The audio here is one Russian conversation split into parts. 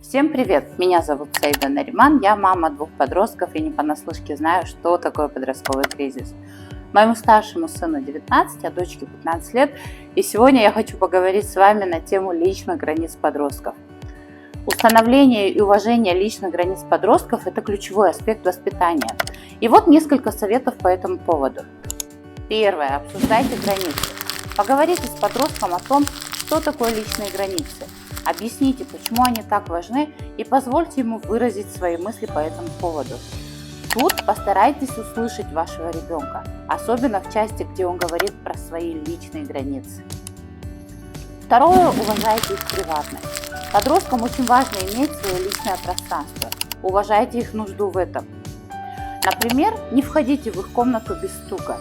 Всем привет! Меня зовут Саида Нариман, я мама двух подростков и не понаслышке знаю, что такое подростковый кризис. Моему старшему сыну 19, а дочке 15 лет, и сегодня я хочу поговорить с вами на тему личных границ подростков. Установление и уважение личных границ подростков – это ключевой аспект воспитания. И вот несколько советов по этому поводу. Первое. Обсуждайте границы. Поговорите с подростком о том, что такое личные границы. Объясните, почему они так важны, и позвольте ему выразить свои мысли по этому поводу. Тут постарайтесь услышать вашего ребенка, особенно в части, где он говорит про свои личные границы. Второе. Уважайте их приватность. Подросткам очень важно иметь свое личное пространство. Уважайте их нужду в этом. Например, не входите в их комнату без стука.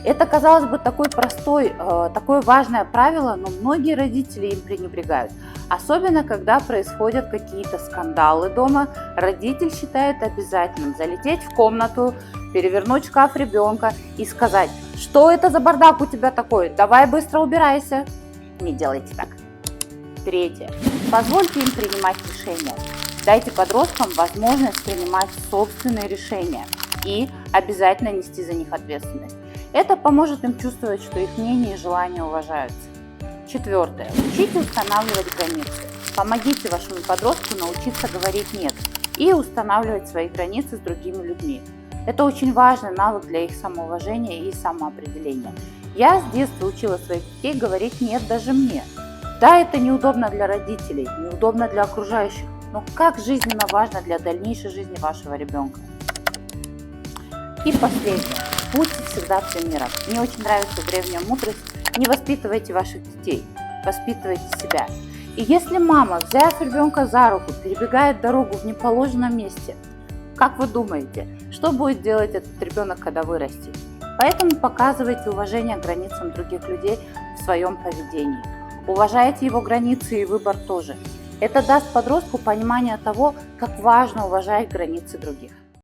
Это, казалось бы, такое важное правило, но многие родители им пренебрегают. Особенно, когда происходят какие-то скандалы дома, родитель считает обязательным залететь в комнату, перевернуть шкаф ребенка и сказать: «Что это за бардак у тебя такой? Давай быстро убирайся». Не делайте так. Третье. Позвольте им принимать решения. Дайте подросткам возможность принимать собственные решения и обязательно нести за них ответственность. Это поможет им чувствовать, что их мнение и желания уважаются. Четвертое. Учите устанавливать границы. Помогите вашему подростку научиться говорить «нет» и устанавливать свои границы с другими людьми. Это очень важный навык для их самоуважения и самоопределения. Я с детства учила своих детей говорить «нет» даже мне. Да, это неудобно для родителей, неудобно для окружающих, но как жизненно важно для дальнейшей жизни вашего ребенка. И последнее. Будьте всегда примером. Мне очень нравится древняя мудрость: не воспитывайте ваших детей, воспитывайте себя. И если мама, взяв ребенка за руку, перебегает дорогу в неположенном месте, как вы думаете, что будет делать этот ребенок, когда вырастет? Поэтому показывайте уважение к границам других людей в своем поведении. Уважайте его границы и выбор тоже. Это даст подростку понимание того, как важно уважать границы других.